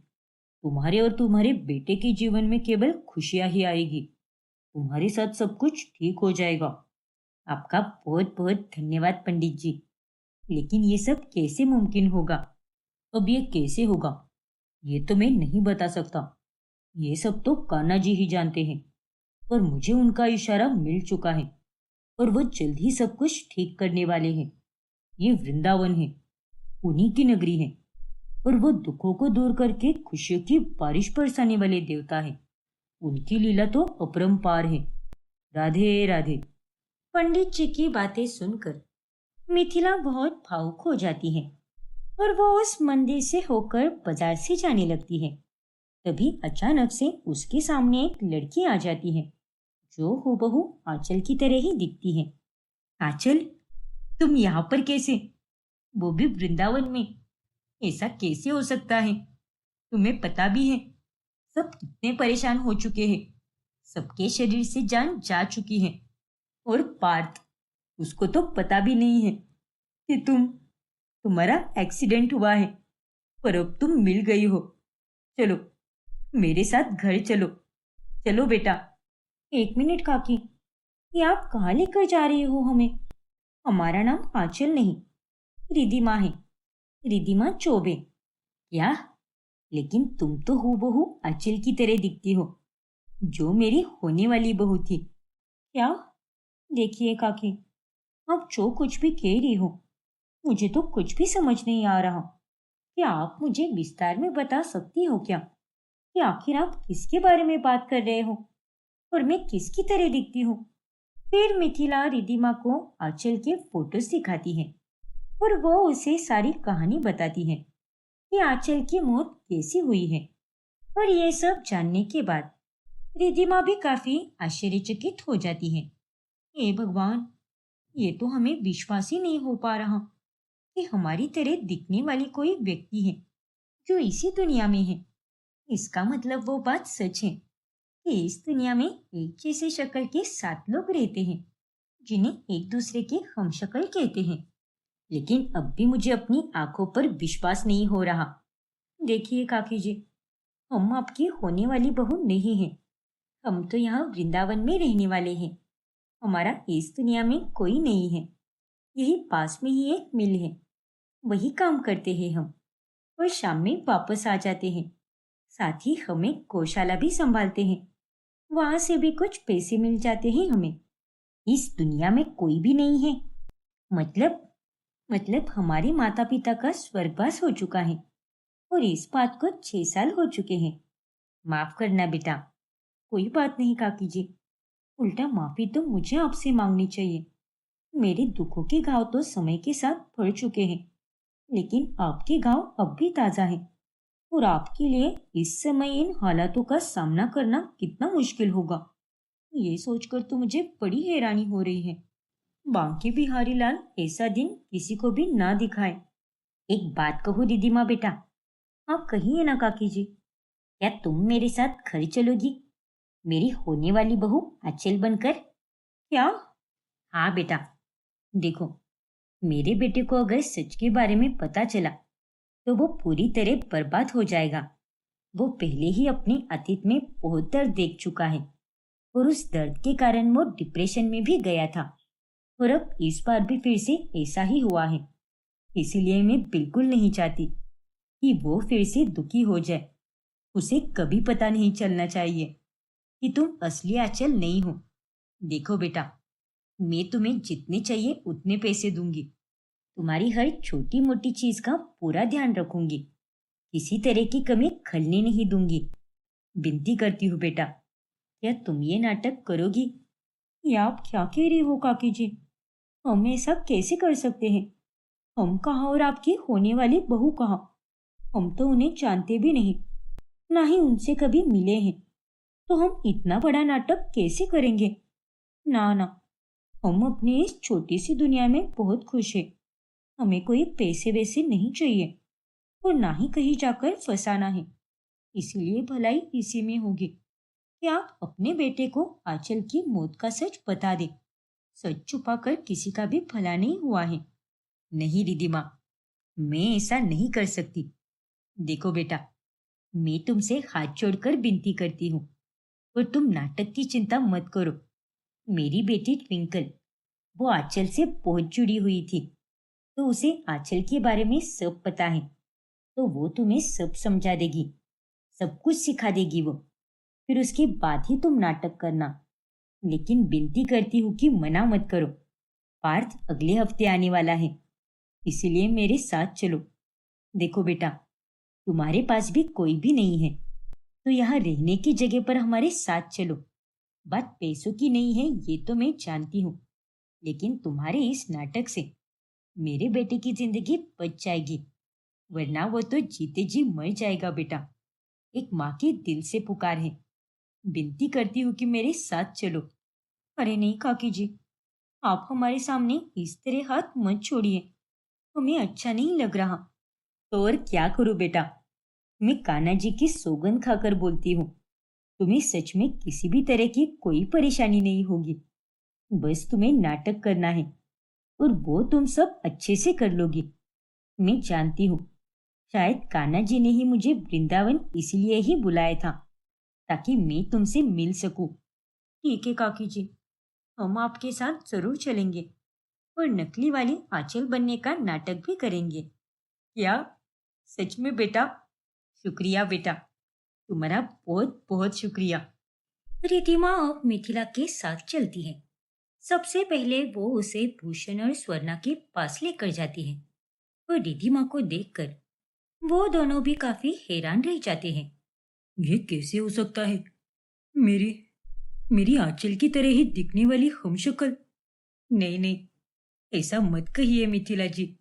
तुम्हारे और तुम्हारे बेटे के जीवन में केवल खुशियां ही आएगी। तुम्हारे साथ सब कुछ ठीक हो जाएगा। आपका बहुत बहुत धन्यवाद पंडित जी। लेकिन ये सब कैसे मुमकिन होगा? अब ये कैसे होगा, ये तो मैं नहीं बता सकता। ये सब तो कान्हा जी ही जानते हैं, पर मुझे उनका इशारा मिल चुका है, और वो जल्द ही सब कुछ ठीक करने वाले हैं। ये वृंदावन है, उन्हीं की नगरी है, और वो दुखों को दूर करके खुशियों की बारिश बरसाने वाले देवता है। उनकी लीला तो अपरंपार है। राधे राधे। पंडित जी की बातें सुनकर मिथिला बहुत भावुक हो जाती है और वो उस मंदिर से होकर बाजार से जाने लगती है। तभी अचानक से उसके सामने एक लड़की आ जाती है जो हूबहू आंचल की तरह ही दिखती है। आंचल, तुम यहाँ पर कैसे? वो भी वृंदावन में? ऐसा कैसे हो सकता है? तुम्हें पता भी है सब कितने परेशान हो चुके हैं। सबके शरीर से जान जा चुकी है। और पार्थ, उसको तो पता भी नहीं है कि तुम्हारा एक्सीडेंट हुआ है। पर अब तुम मिल गई हो। चलो मेरे साथ घर चलो। चलो बेटा। एक मिनट काकी, ये आप कहाँ लेकर जा रही हो हमें? हमारा नाम आंचल नहीं, रिधिमा है। रिधिमा चौबे। क्या? लेकिन तुम तो हूबहू आंचल की तरह दिखती हो, जो मेरी होने वाली बहू थी। क्या? देखिए काकी, आप जो कुछ भी कह रही हो मुझे तो कुछ भी समझ नहीं आ रहा। क्या आप मुझे विस्तार में बता सकती हो क्या कि आखिर आप किसके बारे में बात कर रहे हो और मैं किसकी तरह दिखती हूँ? फिर मिथिला रिधिमा को आंचल के फोटोज दिखाती है और वो उसे सारी कहानी बताती है कि आंचल की मौत कैसी हुई है। और ये सब जानने के बाद रिधिमा भी काफी आश्चर्यचकित हो जाती है। हे भगवान, ये तो हमें विश्वास ही नहीं हो पा रहा कि हमारी तरह दिखने वाली कोई व्यक्ति है जो इसी दुनिया में है। इसका मतलब वो बात सच है कि इस दुनिया में एक जैसे शक्ल के 7 लोग रहते हैं जिन्हें एक दूसरे के हमशक्ल कहते हैं। लेकिन अब भी मुझे अपनी आंखों पर विश्वास नहीं हो रहा। देखिए काकी जी, हम आपकी होने वाली बहू नहीं हैं। हम तो यहाँ वृंदावन में रहने वाले हैं। हमारा इस दुनिया में कोई नहीं है। यही पास में ही एक मिल है, वही काम करते हैं हम, और शाम में वापस आ जाते हैं। साथ ही हमें गौशाला भी संभालते हैं, वहां से भी कुछ पैसे मिल जाते हैं हमें। इस दुनिया में कोई भी नहीं है। मतलब हमारे माता पिता का स्वर्गवास हो चुका है और इस बात को 6 साल हो चुके हैं। माफ करना बेटा। कोई बात नहीं काकी जी, उल्टा माफी तो मुझे आपसे मांगनी चाहिए। मेरे दुखों के घाव तो समय के साथ भर चुके हैं, लेकिन आपके घाव अब भी ताजा है और आपके लिए इस समय इन हालातों का सामना करना कितना मुश्किल होगा, ये सोचकर तो मुझे बड़ी हैरानी हो रही है। बांके बिहारी लाल ऐसा दिन किसी को भी ना दिखाए। एक बात कहूँ रिधिमा बेटा, आप कहिए ना काकी जी, क्या तुम मेरे साथ घर चलोगी, मेरी होने वाली बहू आंचल बनकर? क्या? हाँ बेटा। देखो, मेरे बेटे को अगर सच के बारे में पता चला तो वो पूरी तरह बर्बाद हो जाएगा। वो पहले ही अपने अतीत में बहुत दर्द देख चुका है और उस दर्द के कारण वो डिप्रेशन में भी गया था और अब इस बार भी फिर से ऐसा ही हुआ है। इसीलिए मैं बिल्कुल नहीं चाहती कि वो फिर से दुखी हो जाए। उसे कभी पता नहीं चलना चाहिए कि तुम असली आंचल नहीं हो। देखो बेटा, मैं तुम्हें जितने चाहिए उतने पैसे दूंगी। तुम्हारी हर छोटी मोटी चीज का पूरा ध्यान रखूंगी। किसी तरह की कमी खलने नहीं दूंगी। विनती करती हूँ बेटा, क्या तुम ये नाटक करोगी? ये आप क्या कह रही हो काकी जी? हम ऐसा कैसे कर सकते हैं? हम कहाँ और आपकी होने वाली बहू कहाँ? हम तो उन्हें जानते भी नहीं, ना ही उनसे कभी मिले हैं। तो हम इतना बड़ा नाटक कैसे करेंगे? ना ना, हम अपनी इस छोटी सी दुनिया में बहुत खुश हैं। हमें कोई पैसे वैसे नहीं चाहिए और ना ही कहीं जाकर फंसाना है। इसीलिए भलाई इसी में होगी कि आप अपने बेटे को आंचल की मौत का सच बता दें। सच छुपाकर किसी का भी भला नहीं हुआ है। नहीं रिधिमा, मैं ऐसा नहीं कर सकती। देखो बेटा, मैं तुमसे हाथ जोड़कर विनती करती हूँ और तुम नाटक की चिंता मत करो। मेरी बेटी ट्विंकल, वो आंचल से बहुत जुड़ी हुई थी, तो उसे आंचल के बारे में सब पता है। तो वो तुम्हें सब समझा देगी, सब कुछ सिखा देगी वो। फिर उसके बाद ही तुम नाटक करना। लेकिन विनती करती हूँ कि मना मत करो। पार्थ अगले हफ्ते आने वाला है, इसीलिए मेरे साथ चलो। देखो बेटा, तुम्हारे पास भी कोई भी नहीं है। तो यहाँ रहने की जगह पर हमारे साथ चलो। बात पैसों की नहीं है, ये तो मैं जानती हूँ, लेकिन तुम्हारे इस नाटक से मेरे बेटे की जिंदगी बच जाएगी, वरना वो तो जीते जी मर जाएगा बेटा। एक माँ की दिल से पुकार है, विनती करती हूँ कि मेरे साथ चलो। अरे नहीं काकी जी, आप हमारे सामने इस तरह हाथ मत छोड़िए, हमें अच्छा नहीं लग रहा। तो और क्या करूं बेटा, मैं कान्हा जी की सौगंध खाकर बोलती हूँ, तुम्हें सच में किसी भी तरह की कोई परेशानी नहीं होगी। बस तुम्हें नाटक करना है और वो तुम सब अच्छे से कर लोगी। मैं जानती हूँ, शायद कान्हा जी ने ही मुझे वृंदावन इसलिए ही बुलाया था, ताकि मैं तुमसे मिल सकूं। ठीक है काकी जी, हम आपके साथ जरूर चलेंगे और नकली वाली आंचल बनने का नाटक भी करेंगे। क्या? सच में बेटा? शुक्रिया बेटा, तुम्हारा बहुत बहुत शुक्रिया। रिधिमा अब मिथिला के साथ चलती है। सबसे पहले वो उसे भूषण और स्वर्णा के पास लेकर जाती है और रिधिमा को देखकर वो दोनों भी काफी हैरान रह जाते हैं। ये कैसे हो सकता है? मेरी मेरी आंचल की तरह ही दिखने वाली हमशक्ल। नहीं नहीं, ऐसा मत कहिए मिथिला जी,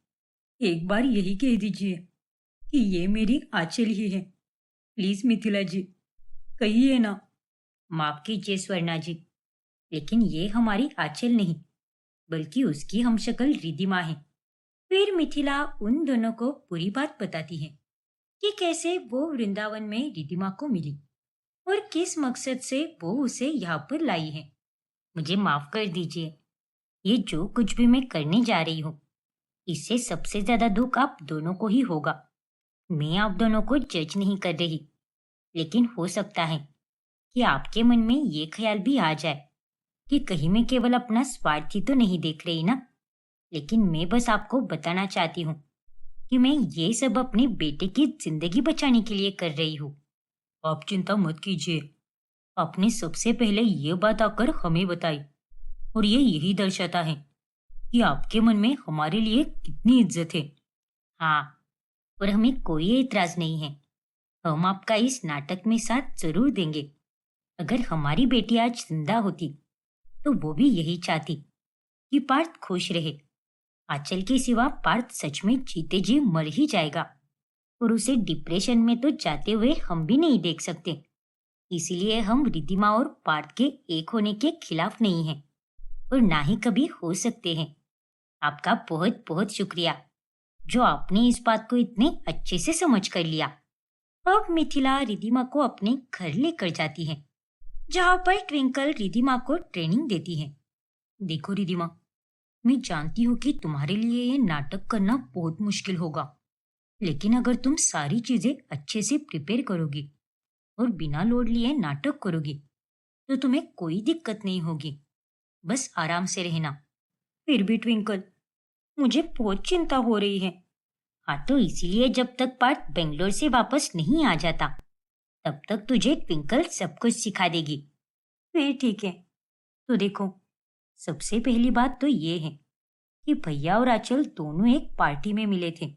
एक बार यही कह दीजिए कि ये मेरी आंचल ही है। प्लीज मिथिला जी, कहिए ना। माफ कीजिए स्वर्णा जी, लेकिन ये हमारी आंचल नहीं, बल्कि उसकी हमशक्ल रिधिमा है। फिर मिथिला उन दोनों को पूरी बात बताती है कि कैसे वो वृंदावन में रिधिमा को मिली और किस मकसद से वो उसे यहाँ पर लाई है। मुझे माफ कर दीजिए, ये जो कुछ भी मैं करने जा रही हूँ, इससे सबसे ज्यादा दुख आप दोनों को ही होगा। मैं आप दोनों को जज नहीं कर रही, लेकिन हो सकता है कि आपके मन में ये ख्याल भी आ जाए कि कहीं मैं केवल अपना स्वार्थ ही तो नहीं देख रही ना। लेकिन मैं बस आपको बताना चाहती हूँ कि मैं ये सब अपने बेटे की जिंदगी बचाने के लिए कर रही हूँ। आप चिंता मत कीजिए, आपने सबसे पहले ये बात आकर हमें बताई और ये यही दर्शाता है कि आपके मन में हमारे लिए कितनी इज्जत है। हाँ, और हमें कोई एतराज नहीं है, हम आपका इस नाटक में साथ जरूर देंगे। अगर हमारी बेटी आज जिंदा होती तो वो भी यही चाहती कि पार्थ खुश रहे। आंचल के सिवा पार्थ सच में जीते जी मर ही जाएगा और उसे डिप्रेशन में तो जाते हुए हम भी नहीं देख सकते। इसीलिए हम रिधिमा और पार्थ के एक होने के खिलाफ नहीं हैं और ना ही कभी हो सकते हैं। आपका बहुत बहुत शुक्रिया जो आपने इस बात को इतने अच्छे से समझ कर लिया। अब मिथिला रिधिमा को अपने घर लेकर जाती है, जहाँ पर ट्विंकल रिधिमा को ट्रेनिंग देती है। देखो रिधिमा, मैं जानती हूँ कि तुम्हारे लिए ये नाटक करना बहुत मुश्किल होगा, लेकिन अगर तुम सारी चीजें अच्छे से प्रिपेयर करोगी और बिना लोड लिए नाटक करोगी तो तुम्हें कोई दिक्कत नहीं होगी। बस आराम से रहना। फिर भी ट्विंकल, मुझे बहुत चिंता हो रही है। हाँ, तो इसीलिए जब तक पार्थ बेंगलोर से वापस नहीं आ जाता तब तक तुझे ट्विंकल सब कुछ सिखा देगी। फिर ठीक है। तो देखो, सबसे पहली बात तो ये है कि भैया और आंचल दोनों एक पार्टी में मिले थे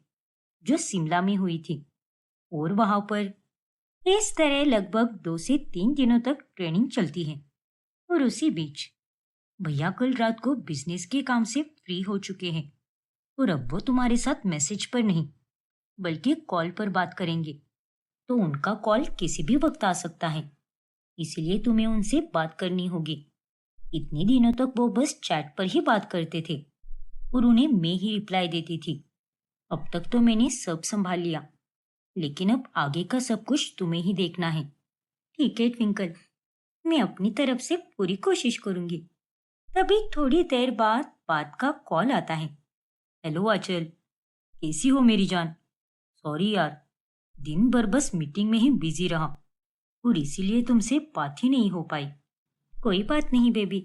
जो शिमला में हुई थी और वहां पर इस तरह लगभग 2 से 3 दिनों तक ट्रेनिंग चलती है। और उसी बीच भैया कल रात को बिजनेस के काम से फ्री हो चुके हैं और अब वो तुम्हारे साथ मैसेज पर नहीं बल्कि कॉल पर बात करेंगे। तो उनका कॉल किसी भी वक्त आ सकता है, इसलिए तुम्हें उनसे बात करनी होगी। इतने दिनों तक वो बस चैट पर ही बात करते थे और उन्हें मैं ही रिप्लाई देती थी। अब तक तो मैंने सब संभाल लिया, लेकिन अब आगे का सब कुछ तुम्हें ही देखना है। ठीक है ट्विंकल, मैं अपनी तरफ से पूरी कोशिश करूंगी। तभी थोड़ी देर बाद बात का कॉल आता है। हेलो आंचल, कैसी हो मेरी जान? सॉरी यार, दिन भर बस मीटिंग में ही बिजी रहा और इसीलिए तुमसे बात ही नहीं हो पाई। कोई बात नहीं बेबी,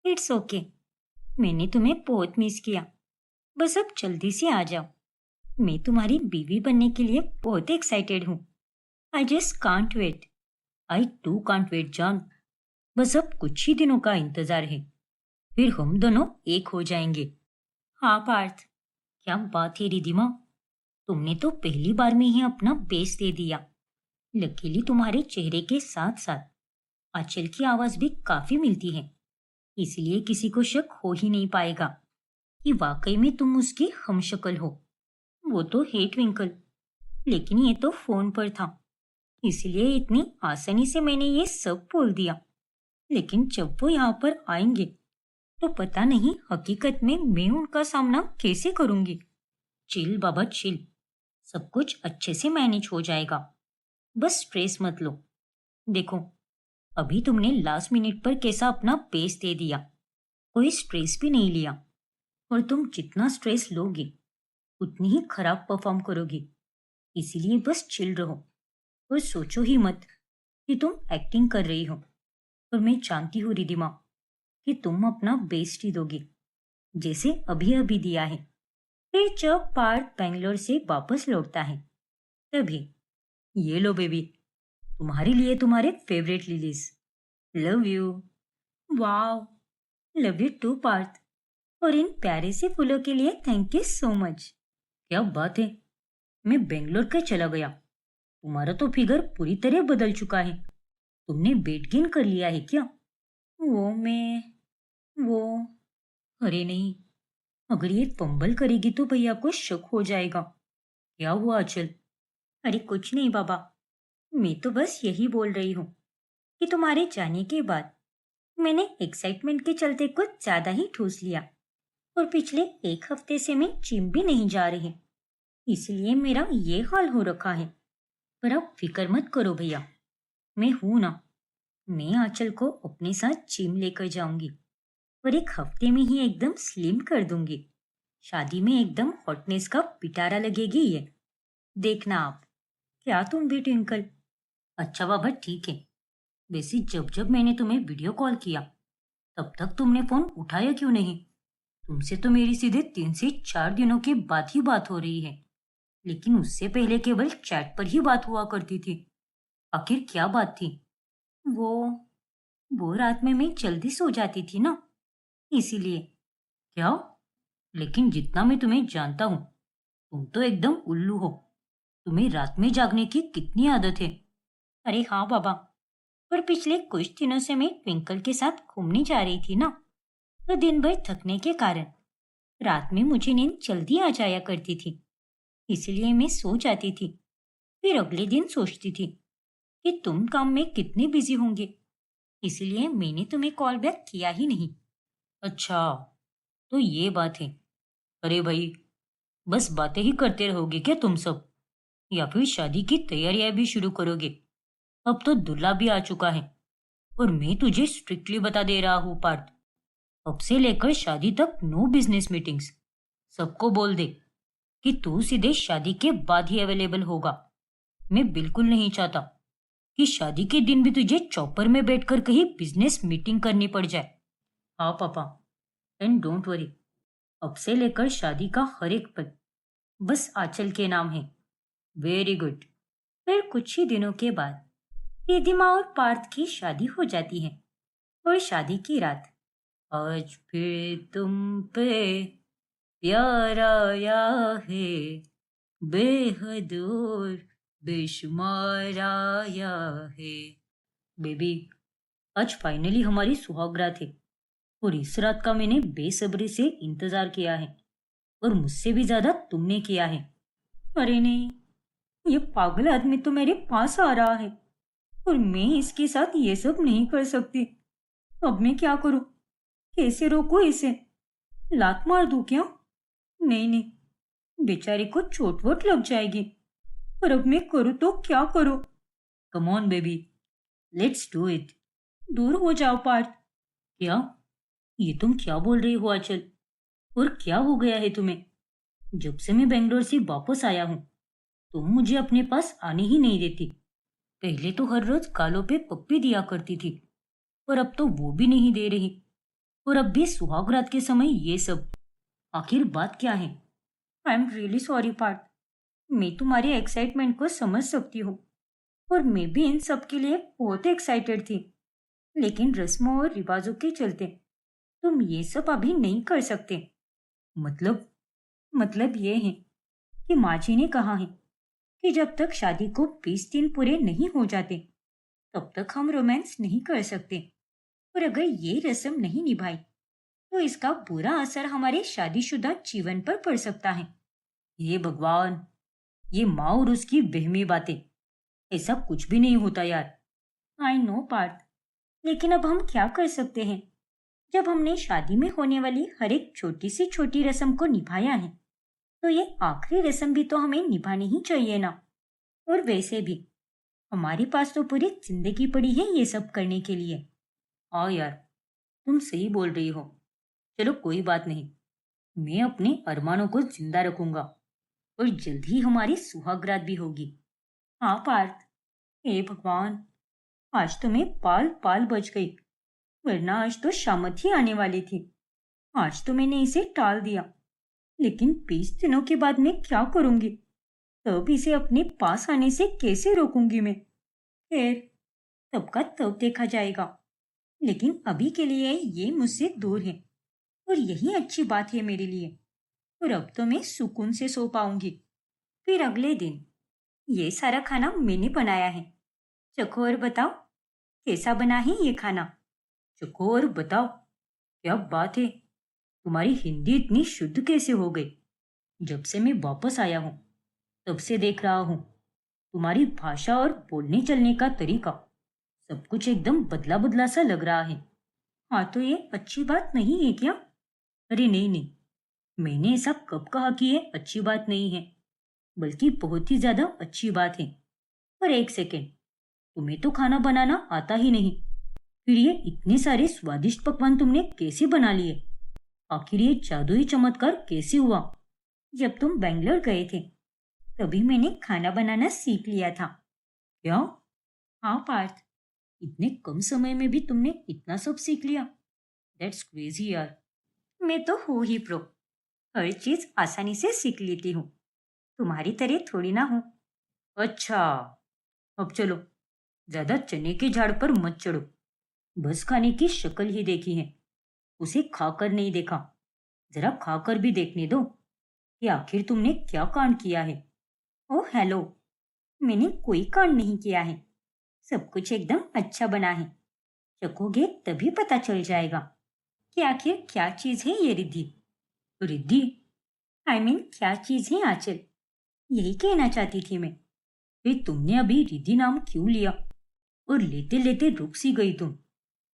इट्स ओके। मैंने तुम्हें बहुत मिस किया। बस अब जल्दी से आ जाओ। मैं तुम्हारी बीवी बनने के लिए बहुत एक्साइटेड हूँ। I just can't wait. I too can't wait जान। बस अब कुछ ही दिनों का इंतजार है, फिर हम दोनों एक हो जाएंगे। हाँ पार्थ, क्या बात है रिधिमा, तुमने तो पहली बार में ही अपना बेस दे दिया। लकीली तुम्हारे चेहरे के साथ साथ आंचल की आवाज भी काफी मिलती है, इसलिए किसी को शक हो ही नहीं पाएगा कि वाकई में तुम उसकी हमशक्ल हो। वो तो है ट्विंकल, लेकिन ये तो फोन पर था, इसलिए इतनी आसानी से मैंने ये सब बोल दिया। लेकिन जब वो यहाँ पर आएंगे तो पता नहीं हकीकत में मैं उनका सामना कैसे करूंगी। चिल बाबा चिल, सब कुछ अच्छे से मैनेज हो जाएगा, बस स्ट्रेस मत लो। देखो, अभी तुमने लास्ट मिनट पर कैसा अपना पेस दे दिया, कोई स्ट्रेस भी नहीं लिया। और तुम जितना स्ट्रेस लोगे उतनी ही खराब परफॉर्म करोगे, इसीलिए बस चिल रहो और सोचो ही मत कि तुम एक्टिंग कर रही हो। और मैं जानती हूँ रिधिमा कि तुम अपना बेस्ट ही दोगे, जैसे अभी अभी दिया है। फिर जब पार्थ बेंगलोर से वापस लौटता है तभी, ये लो बेबी, तुम्हारे लिए तुम्हारे favourite lilies, love you. Wow, love you too Parth, और इन प्यारे से फूलों के लिए थैंक यू सो मच। क्या बात है, मैं बेंगलोर का चला गया, तुम्हारा तो फिगर पूरी तरह बदल चुका है। तुमने वेट गेन कर लिया है क्या? वो मैं वो अरे नहीं, अगर ये फंबल करेगी तो भैया को शक हो जाएगा। क्या हुआ अचल? अरे कुछ नहीं बाबा, मैं तो बस यही बोल रही हूँ कि तुम्हारे जाने के बाद मैंने एक्साइटमेंट के चलते कुछ ज्यादा ही ठूस लिया, और पिछले एक हफ्ते से मैं जिम भी नहीं जा रही, इसलिए मेरा ये हाल हो रखा है। पर आप फिक्र मत करो भैया, मैं हूं ना। मैं आंचल को अपने साथ जिम लेकर जाऊंगी और एक हफ्ते में ही एकदम स्लिम कर दूंगी। शादी में एकदम हॉटनेस का पिटारा लगेगी ये, देखना आप। क्या तुम भी ट्विंकल? अच्छा बाबा ठीक है। वैसे जब जब मैंने तुम्हें वीडियो कॉल किया तब तक तुमने फोन उठाया क्यों नहीं? तुमसे तो मेरी सीधे 3 से 4 दिनों के बाद ही बात हो रही है, लेकिन उससे पहले केवल चैट पर ही बात हुआ करती थी। आखिर क्या बात थी? वो वो रात में मैं जल्दी सो जाती थी ना, इसीलिए। क्या? लेकिन जितना मैं तुम्हें जानता हूँ, तुम तो एकदम उल्लू हो। तुम्हें रात में जागने की कितनी आदत है? अरे हाँ बाबा, पर पिछले कुछ दिनों से मैं ट्विंकल के साथ घूमने जा रही थी ना, तो दिन भर थकने के कारण रात में मुझे नींद जल्दी आ जाया करती थी, इसलिए मैं सो जाती थी। फिर अगले दिन सोचती थी कि तुम काम में कितने बिजी होंगे, इसलिए मैंने तुम्हें कॉल बैक किया ही नहीं। अच्छा, तो ये बात है। अरे भाई, बस बातें ही करते रहोगे क्या तुम सब, या फिर शादी की तैयारियां भी शुरू करोगे? अब तो दूल्हा भी आ चुका है, और मैं तुझे स्ट्रिक्टली बता दे रहा हूँ पार्थ, अब से लेकर शादी तक नो बिजनेस मीटिंग्स। सबको बोल दे कि तू सीधे शादी के बाद ही अवेलेबल होगा। मैं बिल्कुल नहीं चाहता कि शादी के दिन भी तुझे चौपर में बैठकर कहीं बिजनेस मीटिंग करनी पड़ जाए। हाँ पापा, एंड डोंट वरी, अब से लेकर शादी का हर एक पल बस आंचल के नाम है। Very good. फिर कुछ ही दिनों के बाद रिधिमा और पार्थ की शादी हो जाती है, और शादी की रात, आज फिर तुम पे प्यार आया है, बेहद और बेशुमार आया है। बेबी, आज फाइनली हमारी सुहागरात है, और इस रात का मैंने बेसब्री से इंतजार किया है, और मुझसे भी ज्यादा तुमने किया है। अरे नहीं, ये पागल आदमी तो मेरे पास आ रहा है, और मैं इसके साथ ये सब नहीं कर सकती। अब मैं क्या करूं? कैसे रोकूं इसे? लात मार दूं क्या? नहीं नहीं, बेचारे को चोट वोट लग जाएगी। पर अब मैं करूं तो क्या करूं? Come on baby, let's do it. दूर हो जाओ पार्थ। क्या? ये तुम क्या बोल रही हो आंचल? और क्या हो गया है तुम्हें? जब से मैं बेंगलोर से वापस आया हूँ तुम मुझे अपने पास आने ही नहीं देती। पहले तो हर रोज गालों पे पप्पी दिया करती थी, पर अब तो वो भी नहीं दे रही। और अब भी सुहाग रात के समय ये सब, आखिर बात क्या है? I am really sorry Parth, मैं तुम्हारी एक्साइटमेंट को समझ सकती हूँ, और मैं भी इन सब के लिए बहुत एक्साइटेड थी, लेकिन रस्मों और रिवाजों के चलते तुम ये सब अभी नहीं कर सकते। मतलब? मतलब ये है कि माँ जी ने कहा है कि जब तक शादी को 20 दिन पूरे नहीं हो जाते तब तक हम रोमांस नहीं कर सकते, और अगर ये रस्म नहीं निभाई तो इसका बुरा असर हमारे शादीशुदा जीवन पर पड़ सकता है। ये भगवान, ये माँ और उसकी वहमी बातें, ऐसा कुछ भी नहीं होता यार। आई नो पार्थ, लेकिन अब हम क्या कर सकते हैं? जब हमने शादी में होने वाली हर एक छोटी से छोटी रस्म को निभाया है तो ये आखिरी रस्म भी तो हमें निभानी ही चाहिए ना। और वैसे भी हमारे पास तो पूरी जिंदगी पड़ी है ये सब करने के लिए। हाँ यार, तुम सही बोल रही हो। चलो कोई बात नहीं, मैं अपने अरमानों को जिंदा रखूंगा और जल्द ही हमारी सुहागरात भी होगी। हाँ पार्थ, हे भगवान, आज तो मैं पाल पाल बच गई, वरना आज तो शामत ही आने वाली थी। आज तो मैंने इसे टाल दिया, लेकिन 20 दिनों के बाद मैं क्या करूंगी? तब इसे अपने पास आने से कैसे रोकूंगी मैं? खैर, तब का तब देखा जाएगा। लेकिन अभी के लिए ये मुझसे दूर है और यही अच्छी बात है मेरे लिए। और अब तो मैं सुकून से सो पाऊंगी। फिर अगले दिन ये सारा खाना मैंने बनाया है। चखो और बताओ कैसा बना है ये खाना। चखो और बताओ, क्या बात है, तुम्हारी हिंदी इतनी शुद्ध कैसे हो गई? जब से मैं वापस आया हूँ तब से देख रहा हूँ तुम्हारी भाषा और बोलने चलने का तरीका सब कुछ एकदम बदला बदला सा लग रहा है। हाँ तो ये अच्छी बात नहीं है क्या? अरे नहीं नहीं, मैंने ऐसा कब कहा कि ये अच्छी बात नहीं है, बल्कि बहुत ही ज्यादा अच्छी बात है। पर एक सेकेंड, तुम्हें तो खाना बनाना आता ही नहीं, फिर ये इतने सारे स्वादिष्ट पकवान तुमने कैसे बना लिए? आखिर ये जादुई चमत्कार कैसे हुआ? जब तुम बेंगलोर गए थे तभी मैंने खाना बनाना सीख लिया था। क्या? हाँ पार्थ, इतने कम समय में भी तुमने इतना सब सीख लिया? दैट्स क्रेजी यार। मैं तो हूँ ही प्रो, हर चीज आसानी से सीख लेती हूँ, तुम्हारी तरह थोड़ी ना हूँ। अच्छा, अब चलो, ज्यादा चने के झाड़ पर मत चढ़ो। बस खाने की शक्ल ही देखी है, उसे खाकर नहीं देखा। जरा खाकर भी देखने दो कि आखिर तुमने क्या कांड किया है। ओह हेलो, मैंने कोई कांड नहीं किया है, सब कुछ एकदम अच्छा बना है। चखोगे तभी पता चल जाएगा कि आखिर क्या चीज है ये रिद्धि। रिद्धि? आई मीन क्या चीज है आंचल, यही कहना चाहती थी मैं। फिर तुमने अभी रिद्धि नाम क्यों लिया और लेते लेते रुक सी गई तुम?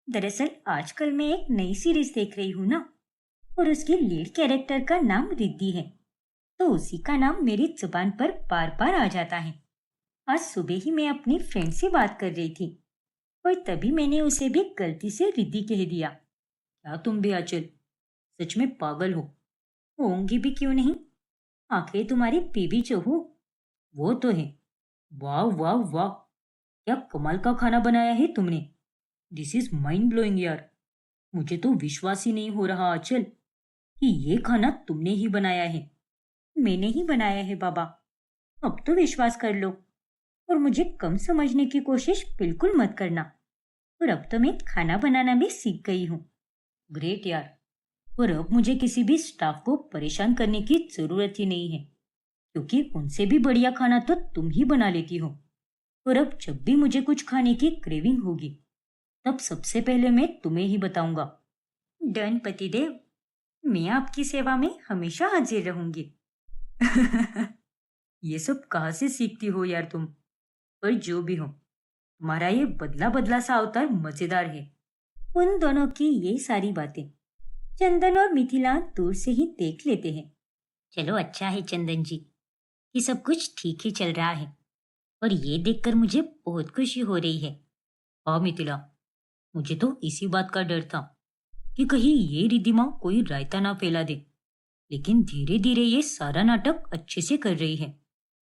दरअसल आजकल मैं एक नई सीरीज देख रही हूँ ना, और उसके लीड कैरेक्टर का नाम रिद्धि है, तो उसी का नाम मेरी जुबान पर बार बार आ जाता है। आज सुबह ही मैं अपनी फ्रेंड से बात कर रही थी और तभी मैंने उसे भी गलती से रिद्धि कह दिया। क्या तुम भी आंचल सच में पागल हो? होंगी भी क्यों नहीं, आखिर तुम्हारी बीबी जो हो वो तो है। वाह वाह वाह, क्या कमाल का खाना बनाया है तुमने। दिस इज माइंड ब्लोइंग यार। मुझे तो विश्वास ही नहीं हो रहा आंचल कि ये खाना तुमने ही बनाया है। मैंने ही बनाया है बाबा, अब तो विश्वास कर लो और मुझे कम समझने की कोशिश बिल्कुल मत करना। और अब तो मैं खाना बनाना भी सीख गई हूँ। ग्रेट यार, और अब मुझे किसी भी स्टाफ को परेशान करने की जरूरत ही नहीं है, क्योंकि उनसे भी बढ़िया खाना तो तुम ही बना लेती हो। और अब जब भी मुझे कुछ खाने की क्रेविंग होगी तब सबसे पहले मैं तुम्हें ही बताऊंगा। डन पतिदेव, मैं आपकी सेवा में हमेशा हाजिर रहूंगी। ये सब कहाँ से सीखती हो यार तुम? पर जो भी हो, तुम्हारा ये बदला बदला सा अवतार मजेदार है। उन दोनों की ये सारी बातें चंदन और मिथिला दूर से ही देख लेते हैं। चलो अच्छा है चंदन जी कि सब कुछ ठीक ही चल रहा है, और ये देखकर मुझे बहुत खुशी हो रही है। हाँ मिथिला, मुझे तो इसी बात का डर था कि कहीं ये रिद्धिमा कोई रायता ना फैला दे, लेकिन धीरे धीरे ये सारा नाटक अच्छे से कर रही है।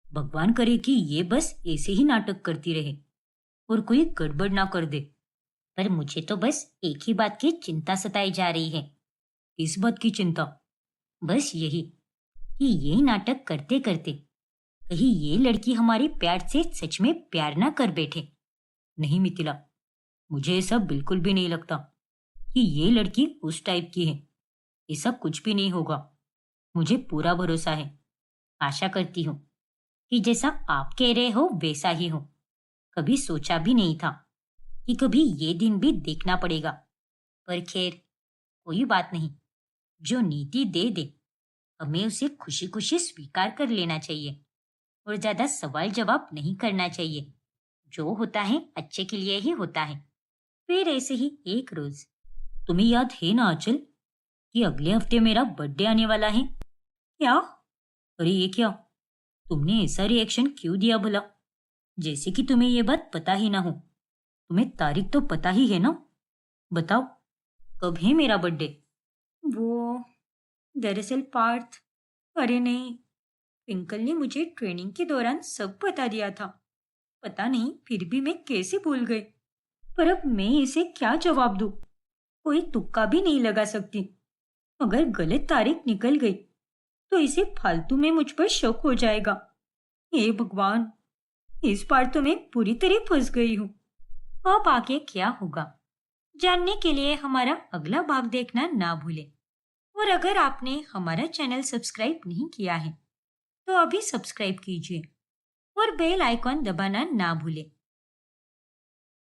भगवान करे कि ये बस ऐसे ही नाटक करती रहे और कोई गड़बड़ ना कर दे। पर मुझे तो बस एक ही बात की चिंता सताई जा रही है। इस बात की चिंता? बस यही कि ये नाटक करते करते कहीं ये लड़की हमारे प्यार से सच में प्यार ना कर बैठे। नहीं मिथिला, मुझे ऐसा बिल्कुल भी नहीं लगता कि ये लड़की उस टाइप की है। ऐसा कुछ भी नहीं होगा, मुझे पूरा भरोसा है। आशा करती हूँ कि जैसा आप कह रहे हो वैसा ही हो। कभी सोचा भी नहीं था कि कभी ये दिन भी देखना पड़ेगा। पर खैर, कोई बात नहीं। जो नीति दे दे, हमें उसे खुशी खुशी स्वीकार कर लेना चाहिए और ज्यादा सवाल जवाब नहीं करना चाहिए। जो होता है अच्छे के लिए ही होता है। फिर ऐसे ही एक रोज, तुम्हें याद है ना आंचल कि अगले हफ्ते मेरा बर्थडे आने वाला है? क्या? अरे ये क्या, तुमने ऐसा रिएक्शन क्यों दिया भला? जैसे कि तुम्हें ये बात पता ही ना हो। तुम्हें तारीख तो पता ही है ना? बताओ, कब है मेरा बर्थडे? वो दरअसल पार्थ, अरे नहीं, ट्विंकल ने मुझे ट्रेनिंग के दौरान सब बता दिया था। पता नहीं फिर भी मैं कैसे भूल गई। पर अब मैं इसे क्या जवाब दूं? कोई तुक्का भी नहीं लगा सकती। अगर गलत तारीख निकल गई तो इसे फालतू में मुझ पर शक हो जाएगा। हे भगवान, इस बार तो मैं पूरी तरह फंस गई हूँ। अब आगे क्या होगा जानने के लिए हमारा अगला भाग देखना ना भूलें। और अगर आपने हमारा चैनल सब्सक्राइब नहीं किया है तो अभी सब्सक्राइब कीजिए और बेल आइकॉन दबाना ना भूलें